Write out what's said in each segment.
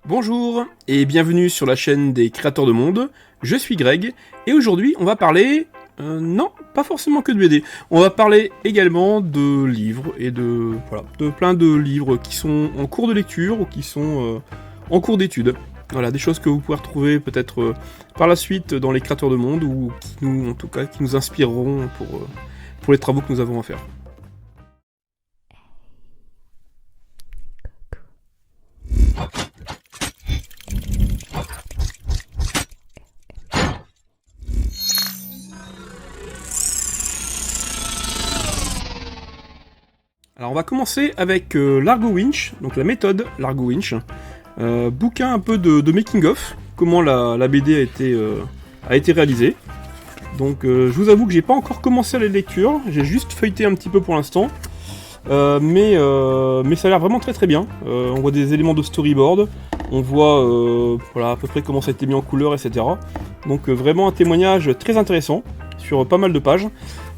Bonjour et bienvenue sur la chaîne des créateurs de monde, je suis Greg et aujourd'hui on va parler, non pas forcément que de BD, on va parler également de livres et de plein de livres qui sont en cours de lecture ou qui sont en cours d'étude. Voilà, des choses que vous pourrez retrouver peut-être par la suite dans les créateurs de monde ou qui nous, en tout cas, qui nous inspireront pour les travaux que nous avons à faire. Alors on va commencer avec Largo Winch, donc la méthode Largo Winch, bouquin un peu de making of, comment la BD a été réalisée. Donc je vous avoue que j'ai pas encore commencé la lecture, j'ai juste feuilleté un petit peu pour l'instant, mais ça a l'air vraiment très très bien. On voit des éléments de storyboard, on voit voilà, à peu près comment ça a été mis en couleur, etc. Donc vraiment un témoignage très intéressant sur pas mal de pages.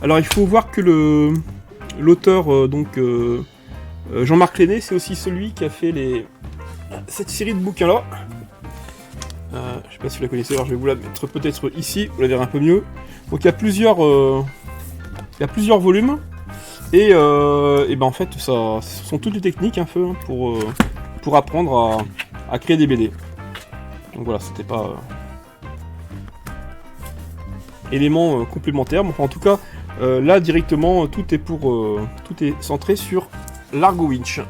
Alors il faut voir que l'auteur, Jean-Marc Lenné, c'est aussi celui qui a fait cette série de bouquins-là. Je sais pas si vous la connaissez, alors je vais vous la mettre peut-être ici, vous la verrez un peu mieux. Donc il y a plusieurs volumes, et ben en fait, ce sont toutes les techniques un peu pour apprendre à créer des BD. Donc voilà, c'était pas élément complémentaire, mais enfin, en tout cas, là directement tout est centré sur Largo Winch.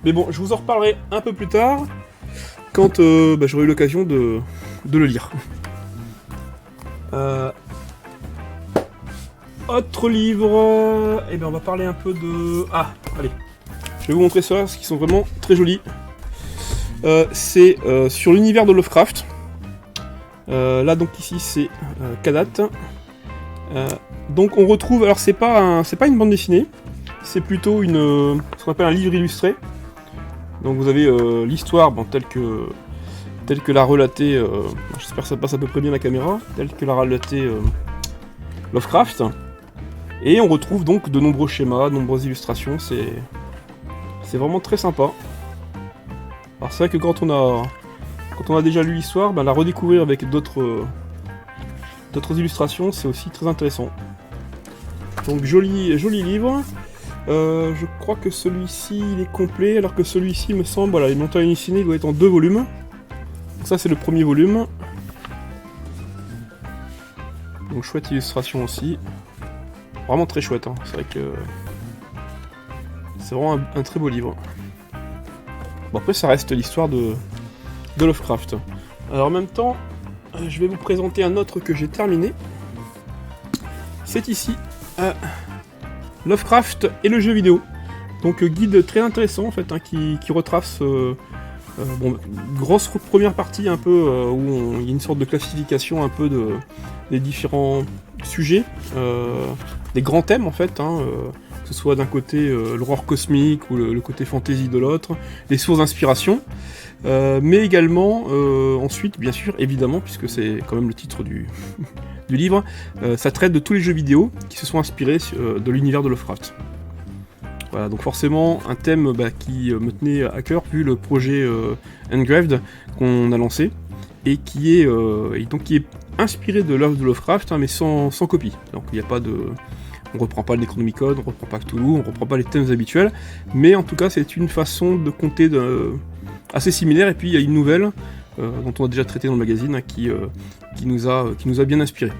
Mais bon, je vous en reparlerai un peu plus tard quand j'aurai eu l'occasion de le lire. Autre livre, et ben on va parler un peu de... Ah, allez, je vais vous montrer ça, parce qu'ils sont vraiment très jolis. C'est sur l'univers de Lovecraft. Là donc ici c'est Kadat. Donc on retrouve, alors c'est pas une bande dessinée, c'est plutôt ce qu'on appelle un livre illustré. Donc vous avez l'histoire, telle que l'a relaté, j'espère que ça passe à peu près bien la caméra, telle que l'a relaté Lovecraft. Et on retrouve donc de nombreux schémas, de nombreuses illustrations, c'est vraiment très sympa. Alors c'est vrai que quand on a déjà lu l'histoire, la redécouvrir avec d'autres illustrations, c'est aussi très intéressant. Donc joli livre. Je crois que celui-ci il est complet, alors que celui-ci me semble, voilà, les montagnes hallucinées doit être en 2 volumes. Donc ça c'est le premier volume. Donc chouette illustration aussi. Vraiment très chouette, hein. C'est vrai que c'est vraiment un très beau livre. Bon après ça reste l'histoire de Lovecraft. Alors en même temps, je vais vous présenter un autre que j'ai terminé. C'est ici. Lovecraft et le jeu vidéo. Donc guide très intéressant en fait, hein, qui retrace grosse première partie un peu où il y a une sorte de classification un peu des différents sujets, des grands thèmes en fait, hein, que ce soit d'un côté l'horreur cosmique ou le côté fantasy de l'autre, les sources d'inspiration, mais également ensuite bien sûr évidemment puisque c'est quand même le titre du livre, ça traite de tous les jeux vidéo qui se sont inspirés de l'univers de Lovecraft. Voilà, donc forcément un thème qui me tenait à cœur vu le projet Engraved qu'on a lancé et qui est inspiré de l'œuvre de Lovecraft, hein, mais sans copie. Donc il n'y a pas de... On reprend pas le Necronomicon, on reprend pas Cthulhu, on reprend pas les thèmes habituels, mais en tout cas c'est une façon de compter assez similaire, et puis il y a une nouvelle dont on a déjà traité dans le magazine, hein, qui nous a bien inspiré.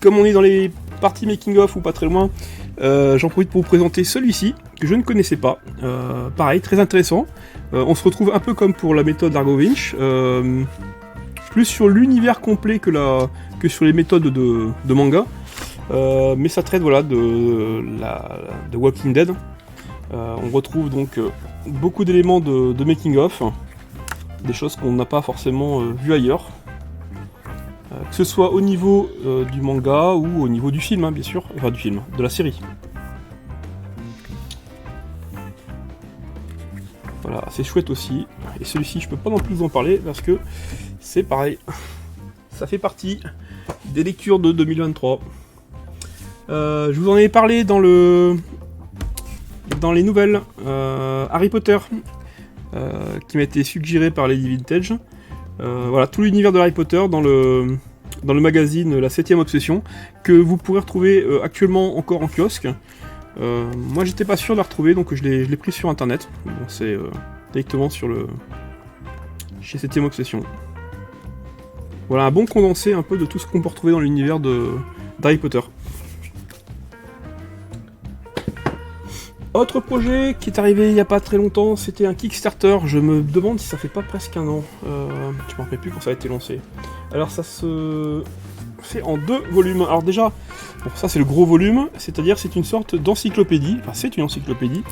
Comme on est dans les parties making-of ou pas très loin, j'en profite pour vous présenter celui-ci, que je ne connaissais pas. Pareil, très intéressant. On se retrouve un peu comme pour la méthode Largo Winch, plus sur l'univers complet que sur les méthodes de manga. Mais ça traite voilà, de Walking Dead. On retrouve donc beaucoup d'éléments de making-of, des choses qu'on n'a pas forcément vues ailleurs. Que ce soit au niveau du manga ou au niveau du film, hein, bien sûr, enfin du film, de la série. Voilà, c'est chouette aussi. Et celui-ci, je peux pas non plus en parler parce que c'est pareil. Ça fait partie des lectures de 2023. Je vous en ai parlé dans les nouvelles Harry Potter, qui m'a été suggéré par Lady Vintage. Voilà, tout l'univers de Harry Potter dans le magazine La 7ème Obsession, que vous pourrez retrouver actuellement encore en kiosque. Moi j'étais pas sûr de la retrouver, donc je l'ai pris sur internet. Bon, c'est directement chez 7ème Obsession. Voilà, un bon condensé un peu de tout ce qu'on peut retrouver dans l'univers d'Harry Potter. Autre projet qui est arrivé il n'y a pas très longtemps, c'était un Kickstarter. Je me demande si ça fait pas presque un an. Je me rappelle plus quand ça a été lancé. Alors ça se fait en 2 volumes. Alors déjà, bon, ça c'est le gros volume, c'est-à-dire c'est une sorte d'encyclopédie. Enfin c'est une encyclopédie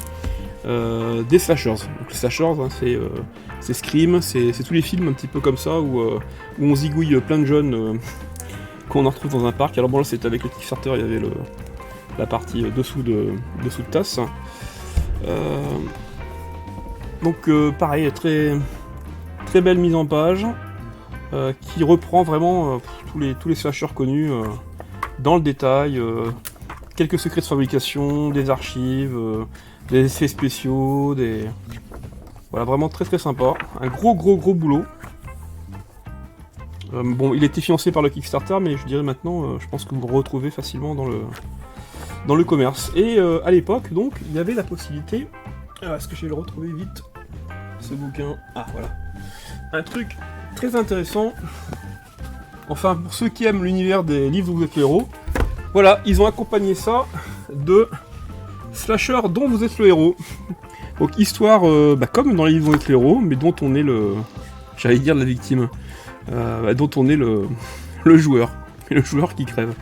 des slashers. Donc les slashers, hein, c'est Scream, c'est tous les films un petit peu comme ça où on zigouille plein de jeunes qu'on en retrouve dans un parc. Alors bon là c'était avec le Kickstarter, il y avait la partie dessous de tasse. Donc pareil, très, très belle mise en page, qui reprend vraiment tous les slashers connus dans le détail, quelques secrets de fabrication, des archives, des effets spéciaux, voilà, vraiment très très sympa. Un gros boulot. Bon, il a été financé par le Kickstarter, mais je dirais maintenant, je pense que vous le retrouvez facilement dans le commerce. Et à l'époque, donc, il y avait la possibilité... Est-ce que je vais le retrouver vite, ce bouquin? Ah, voilà. Un truc très intéressant. Enfin, pour ceux qui aiment l'univers des livres où vous êtes le héros, voilà, ils ont accompagné ça de slasher dont vous êtes le héros. Donc, histoire, comme dans les livres où vous êtes le héros, mais dont on est j'allais dire la victime. Dont on est le joueur. Le joueur qui crève.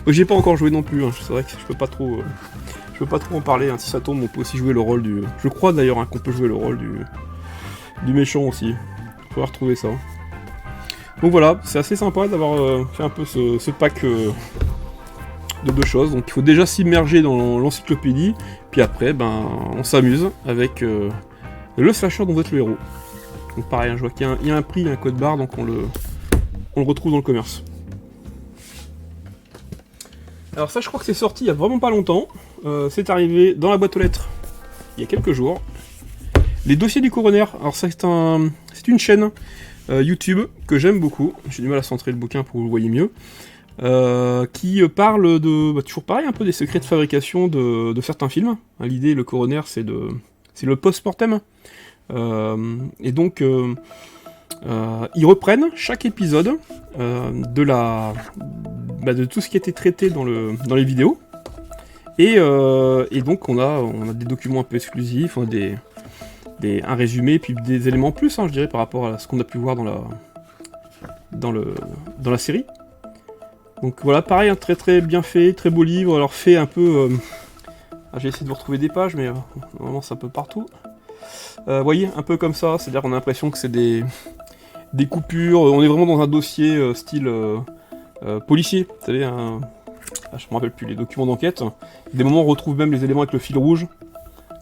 J'ai pas encore joué non plus, hein. C'est vrai que je peux pas trop en parler, hein. Si ça tombe, on peut aussi jouer le rôle du... Je crois d'ailleurs qu'on peut jouer le rôle du méchant aussi. Il faudra retrouver ça. Donc voilà, c'est assez sympa d'avoir fait un peu ce pack de 2 choses. Donc il faut déjà s'immerger dans l'encyclopédie, puis après, on s'amuse avec le slasher dont vous êtes le héros. Donc pareil, hein, je vois qu'il y a un prix, un code barre, donc on le retrouve dans le commerce. Alors ça, je crois que c'est sorti il y a vraiment pas longtemps. C'est arrivé dans la boîte aux lettres il y a quelques jours. Les dossiers du coroner. Alors c'est une chaîne YouTube que j'aime beaucoup. J'ai du mal à centrer le bouquin pour que vous le voyez mieux. Qui parle de... toujours pareil, un peu des secrets de fabrication de certains films. L'idée, le coroner, c'est le post-mortem. Et donc... ils reprennent chaque épisode de tout ce qui a été traité dans les vidéos, et donc on a des documents un peu exclusifs, on a un résumé, puis des éléments en plus, hein, je dirais, par rapport à ce qu'on a pu voir dans la série. Donc voilà, pareil, un très très bien fait, très beau livre, alors fait un peu... j'ai essayé de vous retrouver des pages, mais normalement c'est un peu partout. Vous voyez, un peu comme ça, c'est-à-dire qu'on a l'impression que c'est des coupures, on est vraiment dans un dossier style policier, vous savez, je me rappelle plus, les documents d'enquête. Des moments on retrouve même les éléments avec le fil rouge.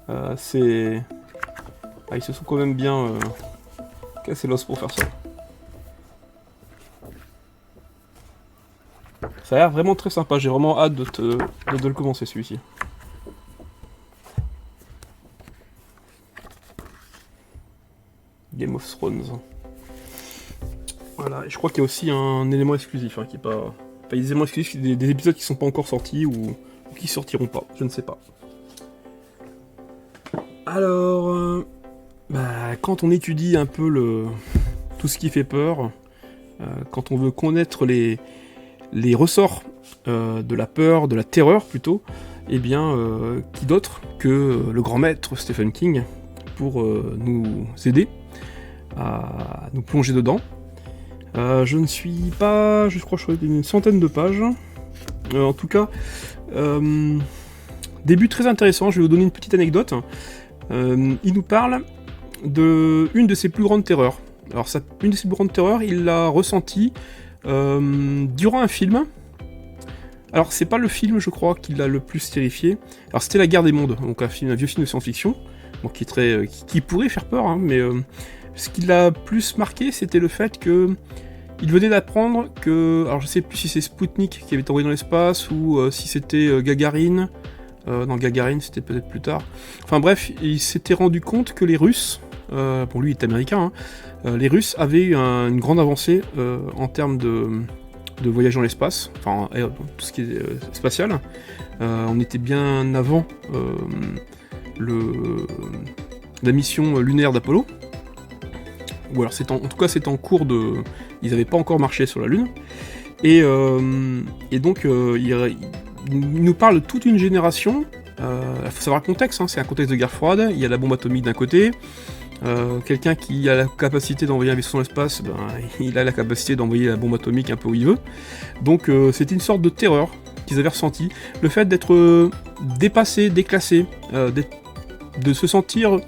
Ils se sont quand même bien cassés l'os pour faire ça. Ça a l'air vraiment très sympa, j'ai vraiment hâte de le commencer celui-ci. Game of Thrones. Voilà, et je crois qu'il y a aussi un élément exclusif, hein, qui est pas... Enfin, il y a des éléments exclusifs, des épisodes qui sont pas encore sortis ou qui sortiront pas, je ne sais pas. Alors, quand on étudie un peu tout ce qui fait peur, quand on veut connaître les ressorts de la peur, de la terreur plutôt, eh bien, qui d'autre que le grand maître Stephen King pour nous aider à nous plonger dedans. Je ne suis pas... je crois que je suis une centaine de pages. En tout cas, début très intéressant, je vais vous donner une petite anecdote. Il nous parle d'une de ses plus grandes terreurs. Alors, une de ses plus grandes terreurs, il l'a ressentie durant un film. Alors, c'est pas le film, je crois, qui l'a le plus terrifié. Alors, c'était La Guerre des Mondes, donc un vieux film de science-fiction, donc qui pourrait faire peur, hein, mais ce qui l'a plus marqué, c'était le fait que il venait d'apprendre que, alors je sais plus si c'est Spoutnik qui avait été envoyé dans l'espace ou si c'était Gagarine. Non, Gagarine c'était peut-être plus tard. Enfin bref, il s'était rendu compte que les Russes, bon lui il est américain, hein, les Russes avaient eu une grande avancée en termes de voyage dans l'espace, enfin tout ce qui est spatial. On était bien avant la mission lunaire d'Apollo. Ou alors en tout cas c'est en cours de... Ils n'avaient pas encore marché sur la Lune. Et donc il nous parle de toute une génération. Il faut savoir le contexte, hein, c'est un contexte de guerre froide. Il y a la bombe atomique d'un côté. Quelqu'un qui a la capacité d'envoyer un vaisseau dans l'espace, ben, il a la capacité d'envoyer la bombe atomique un peu où il veut. Donc c'était une sorte de terreur qu'ils avaient ressenti. Le fait d'être dépassé, déclassé, de se sentir...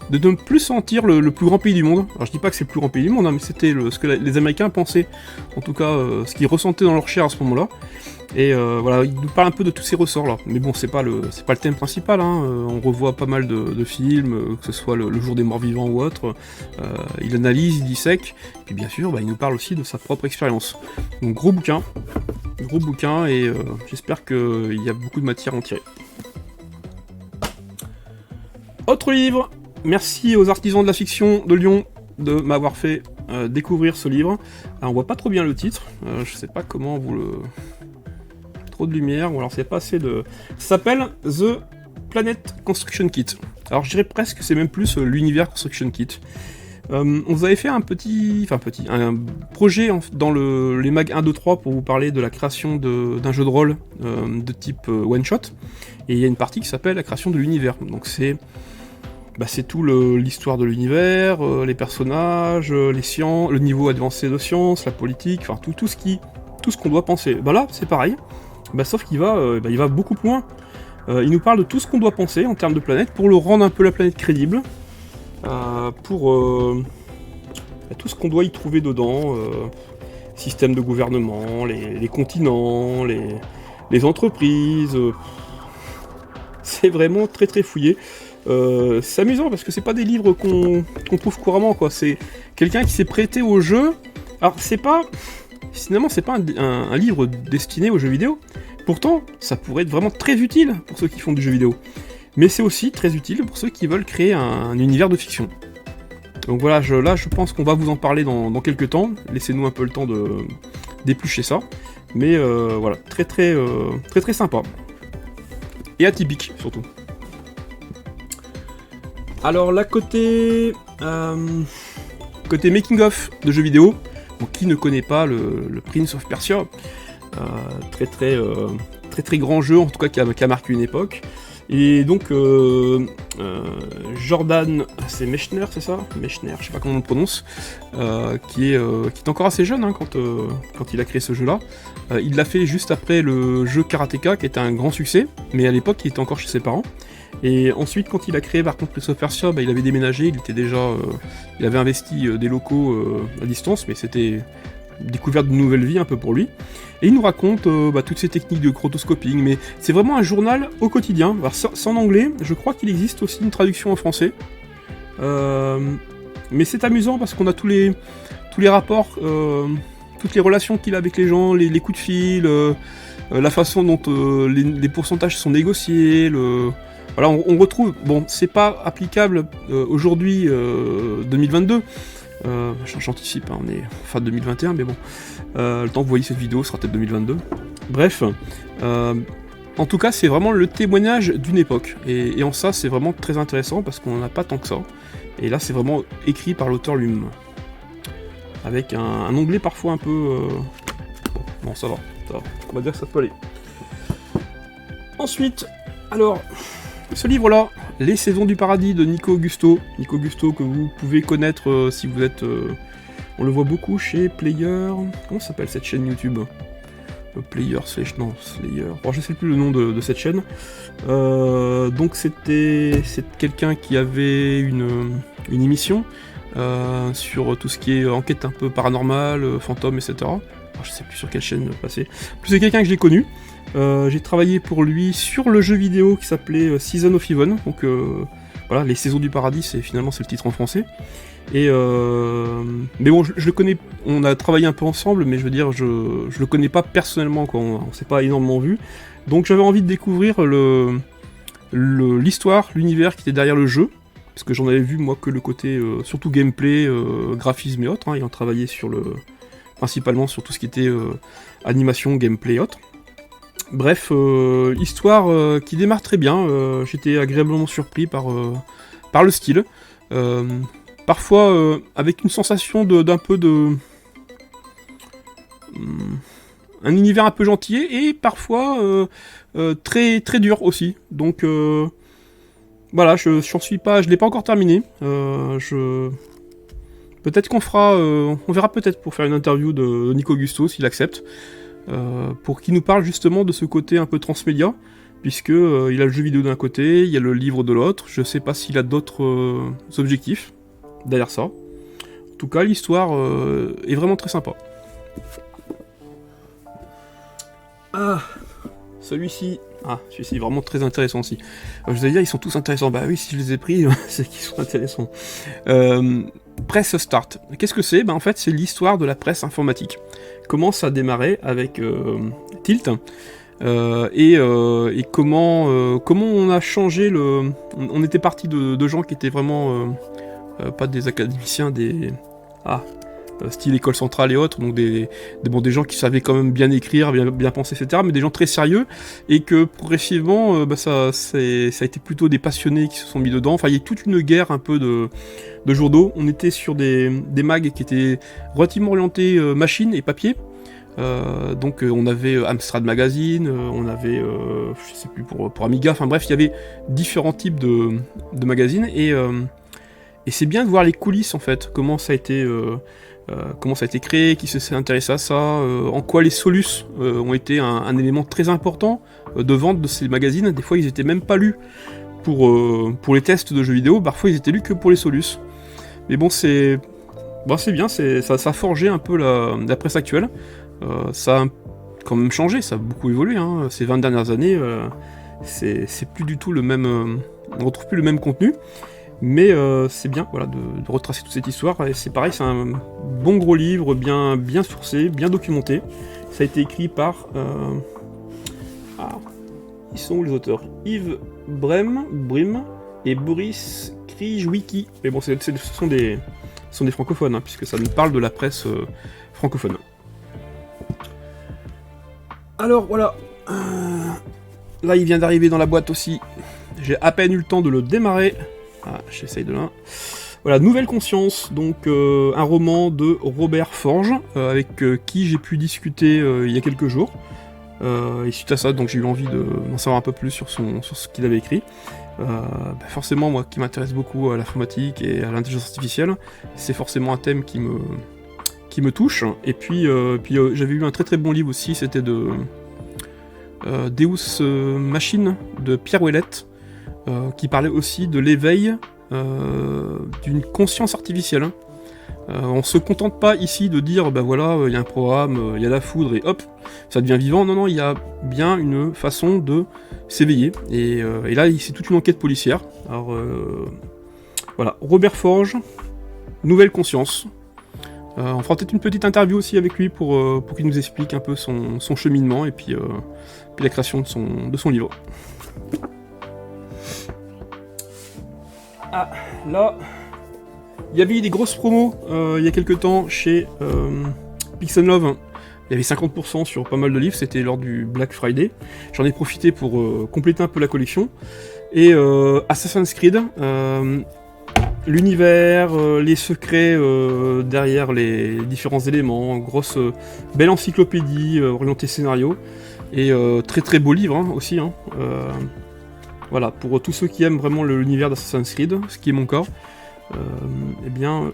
de ne plus sentir le plus grand pays du monde. Alors je dis pas que c'est le plus grand pays du monde, hein, mais c'était ce que les Américains pensaient, en tout cas ce qu'ils ressentaient dans leur chair à ce moment-là. Et voilà, il nous parle un peu de tous ces ressorts-là. Mais bon, c'est pas le thème principal, hein. On revoit pas mal de films, que ce soit le Jour des Morts Vivants ou autre. Il analyse, il dissèque, et puis bien sûr, bah, il nous parle aussi de sa propre expérience. Donc gros bouquin, et j'espère qu'il y a beaucoup de matière à en tirer. Autre livre. Merci aux artisans de la fiction de Lyon de m'avoir fait découvrir ce livre. Alors, on voit pas trop bien le titre, je sais pas comment vous le... Trop de lumière, ou alors c'est pas assez de... Ça s'appelle The Planet Construction Kit. Alors je dirais presque que c'est même plus l'univers Construction Kit. On vous avait fait un projet dans les mag 1, 2, 3 pour vous parler de la création d'un jeu de rôle de type one shot. Et il y a une partie qui s'appelle la création de l'univers. Donc c'est tout l'histoire de l'univers, les personnages, les sciences, le niveau avancé de science, la politique, enfin tout ce qu'on doit penser. Bah là, c'est pareil, sauf qu'il il va beaucoup plus loin. Il nous parle de tout ce qu'on doit penser en termes de planète pour le rendre un peu la planète crédible, pour tout ce qu'on doit y trouver dedans, système de gouvernement, les continents, les entreprises. C'est vraiment très très fouillé. C'est amusant parce que c'est pas des livres qu'on trouve couramment, quoi. C'est quelqu'un qui s'est prêté au jeu. Alors finalement c'est pas un livre destiné aux jeux vidéo. Pourtant ça pourrait être vraiment très utile pour ceux qui font du jeu vidéo. Mais c'est aussi très utile pour ceux qui veulent créer un univers de fiction. Donc voilà, je pense qu'on va vous en parler dans quelques temps. Laissez-nous un peu le temps d'éplucher ça. Mais voilà, très très sympa. Et atypique surtout. Alors là, côté making of de jeux vidéo, donc, qui ne connaît pas le Prince of Persia, très grand jeu, en tout cas qui a marqué une époque. Et donc Jordan, c'est Mechner, c'est ça, Mechner, je sais pas comment on le prononce, qui est encore assez jeune, hein, quand il a créé ce jeu-là. Il l'a fait juste après le jeu Karateka, qui était un grand succès, mais à l'époque il était encore chez ses parents. Et ensuite, quand il a créé par contre Prince of Persia, il avait déménagé, il avait investi des locaux à distance, mais c'était découverte d'une nouvelle vie un peu pour lui. Et il nous raconte toutes ces techniques de rotoscoping, mais c'est vraiment un journal au quotidien. Alors, c'est en anglais, je crois qu'il existe aussi une traduction en français. Mais c'est amusant parce qu'on a tous les rapports, toutes les relations qu'il a avec les gens, les coups de fil, la façon dont les pourcentages sont négociés, voilà, on retrouve, bon, c'est pas applicable aujourd'hui, 2022, j'anticipe, hein, on est fin 2021, mais bon, le temps que vous voyez cette vidéo sera peut-être 2022. Bref, en tout cas, c'est vraiment le témoignage d'une époque, et en ça, c'est vraiment très intéressant, parce qu'on n'en a pas tant que ça, et là, c'est vraiment écrit par l'auteur lui-même, avec un onglet parfois un peu... Bon, ça va, on va dire que ça peut aller. Ensuite, alors... Ce livre-là, Les Saisons du Paradis de Nico Augusto. Nico Augusto que vous pouvez connaître si vous êtes... on le voit beaucoup chez Player... Comment s'appelle cette chaîne YouTube Player Slash... Non, Slayer... Bon, je sais plus le nom de cette chaîne. Donc c'est quelqu'un qui avait une émission sur tout ce qui est enquête un peu paranormale, fantôme, etc. Alors, je sais plus sur quelle chaîne passer. Plus c'est quelqu'un que j'ai connu. J'ai travaillé pour lui sur le jeu vidéo qui s'appelait Season of Even, donc voilà, les saisons du paradis, finalement c'est le titre en français. Et mais bon, je le connais, on a travaillé un peu ensemble, mais je veux dire, je le connais pas personnellement, quoi. On s'est pas énormément vu. Donc j'avais envie de découvrir l'histoire, l'univers qui était derrière le jeu, parce que j'en avais vu moi que le côté surtout gameplay, graphisme et autres, hein, ayant travaillé principalement sur tout ce qui était animation, gameplay et autres. Bref, histoire qui démarre très bien, j'étais agréablement surpris par le style. Parfois avec une sensation d'un peu de... un univers un peu gentil, et parfois très, très dur aussi. Donc voilà, je l'ai pas encore terminé. Peut-être qu'on fera... on verra peut-être pour faire une interview de Nico Gusto, s'il accepte. Pour qu'il nous parle justement de ce côté un peu transmédia, puisque il a le jeu vidéo d'un côté, il y a le livre de l'autre. Je sais pas s'il a d'autres objectifs derrière ça. En tout cas, l'histoire est vraiment très sympa. Ah, celui-ci est vraiment très intéressant aussi. Je vous allais dire, ils sont tous intéressants. Bah oui, si je les ai pris, c'est qu'ils sont intéressants. Presse Start. Qu'est-ce que c'est ? En fait, c'est l'histoire de la presse informatique. Comment ça a démarré avec Tilt, et comment on a changé le... On était parti de gens qui étaient vraiment pas des académiciens, style école centrale et autres, donc des gens qui savaient quand même bien écrire, bien penser, etc., mais des gens très sérieux, et que progressivement, ça a été plutôt des passionnés qui se sont mis dedans. Enfin, il y a toute une guerre un peu de journaux. On était sur des mags qui étaient relativement orientés machine et papier. Donc on avait Amstrad Magazine, on avait, je sais plus, pour Amiga, enfin bref, il y avait différents types de magazines, et c'est bien de voir les coulisses en fait, comment ça a été créé, qui s'est intéressé à ça, en quoi les solus ont été un élément très important de vente de ces magazines. Des fois ils étaient même pas lus pour les tests de jeux vidéo, parfois ils étaient lus que pour les solus. Mais bon, c'est bien, ça a forgé un peu la presse actuelle. Ça a quand même changé, ça a beaucoup évolué, hein. Ces 20 dernières années, c'est plus du tout le même... on retrouve plus le même contenu, mais c'est bien, voilà, de retracer toute cette histoire, et c'est pareil, c'est un bon gros livre, bien sourcé, bien documenté. Ça a été écrit par... ils sont où les auteurs ? Yves Brim et Boris Krijwicki. Mais bon, ce sont des francophones, hein, puisque ça nous parle de la presse francophone. Alors voilà, là il vient d'arriver dans la boîte aussi, j'ai à peine eu le temps de le démarrer, j'essaye de là. Voilà, Nouvelle Conscience, donc un roman de Robert Forge, avec qui j'ai pu discuter il y a quelques jours, et suite à ça, donc j'ai eu envie d'en savoir un peu plus sur ce qu'il avait écrit. Forcément, moi qui m'intéresse beaucoup à l'informatique et à l'intelligence artificielle, c'est forcément un thème qui me touche. Et puis j'avais lu un très très bon livre aussi, c'était de Deus Machine de Pierre Ouellette, qui parlait aussi de l'éveil d'une conscience artificielle. On se contente pas ici de dire voilà, il y a un programme, il y a la foudre et hop, ça devient vivant. Non, il y a bien une façon de s'éveiller. Et là, c'est toute une enquête policière. Alors voilà, Robert Forge, Nouvelle Conscience. On fera peut-être une petite interview aussi avec lui pour qu'il nous explique un peu son cheminement et puis la création de son livre. Là, il y avait eu des grosses promos il y a quelques temps chez Pixel Love. Il y avait 50% sur pas mal de livres, c'était lors du Black Friday. J'en ai profité pour compléter un peu la collection. Et Assassin's Creed, l'univers, les secrets derrière les différents éléments, grosse belle encyclopédie orientée scénario, et très très beau livre aussi. Voilà, pour tous ceux qui aiment vraiment l'univers d'Assassin's Creed, ce qui est mon cas, eh bien,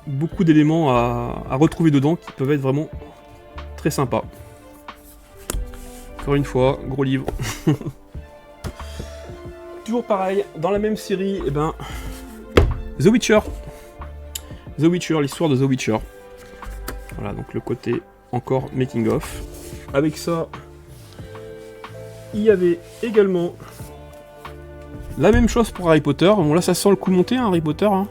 beaucoup d'éléments à retrouver dedans qui peuvent être vraiment très sympas. Encore une fois, gros livre. Toujours pareil, dans la même série, eh ben, The Witcher. The Witcher, l'histoire de The Witcher. Voilà, donc le côté encore making of. Avec ça, il y avait également La même chose pour Harry Potter. Bon, là, ça sent le coup monté, hein, Harry Potter. Hein.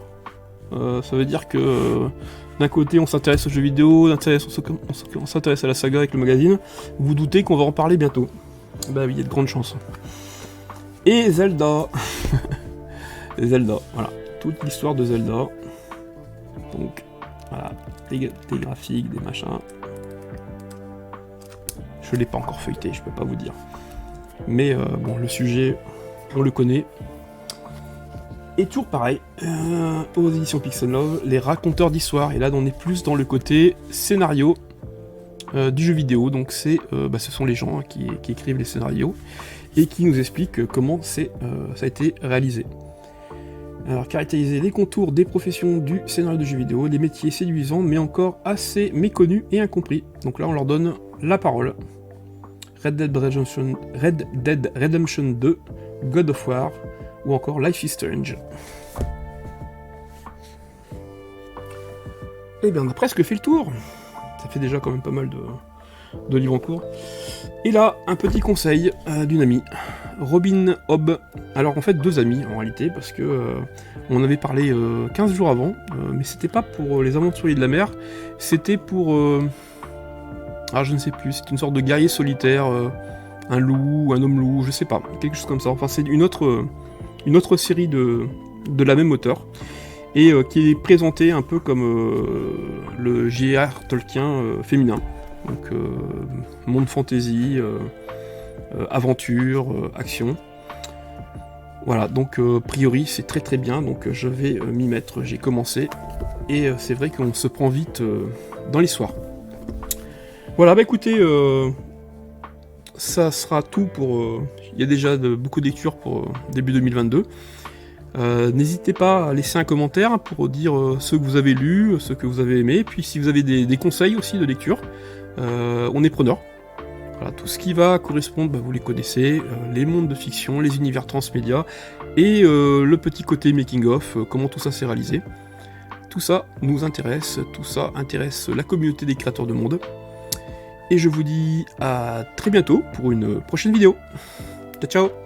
Ça veut dire que d'un côté, on s'intéresse aux jeux vidéo, on s'intéresse à la saga avec le magazine. Vous doutez qu'on va en parler bientôt. Bah oui, il y a de grandes chances. Et Zelda. Zelda, voilà. Toute l'histoire de Zelda. Donc, voilà. Des graphiques, des machins. Je l'ai pas encore feuilleté, je peux pas vous dire. Mais bon, le sujet, on le connaît. Et toujours pareil, aux éditions Pixel Love, les raconteurs d'histoire. Et là, on est plus dans le côté scénario du jeu vidéo. Donc ce sont les gens qui écrivent les scénarios et qui nous expliquent comment ça a été réalisé. Alors, caractériser les contours des professions du scénario de jeu vidéo, des métiers séduisants, mais encore assez méconnus et incompris. Donc là, on leur donne la parole. Red Dead Redemption 2, God of War, ou encore Life is Strange. Eh bien, on a presque fait le tour. Ça fait déjà quand même pas mal de livres en cours. Et là, un petit conseil d'une amie, Robin Hobb. Alors en fait, 2 amis en réalité, parce que on avait parlé 15 jours avant, mais c'était pas pour les aventuriers de la mer, c'était pour... je ne sais plus, c'est une sorte de guerrier solitaire, un loup, un homme loup, je sais pas, quelque chose comme ça. Enfin, c'est une autre série de la même auteur, et qui est présentée un peu comme le J.R. Tolkien féminin. Donc, monde fantasy, aventure, action. Voilà, donc a priori c'est très très bien, donc je vais m'y mettre, j'ai commencé, et c'est vrai qu'on se prend vite dans l'histoire. Voilà, bah écoutez, ça sera tout pour... Il y a déjà beaucoup de lectures pour début 2022. N'hésitez pas à laisser un commentaire pour dire ce que vous avez lu, ce que vous avez aimé, puis si vous avez des conseils aussi de lecture, on est preneur. Voilà, tout ce qui va correspondre, vous les connaissez, les mondes de fiction, les univers transmédia, et le petit côté making-of, comment tout ça s'est réalisé. Tout ça nous intéresse, tout ça intéresse la communauté des créateurs de monde. Et je vous dis à très bientôt pour une prochaine vidéo. Ciao ciao.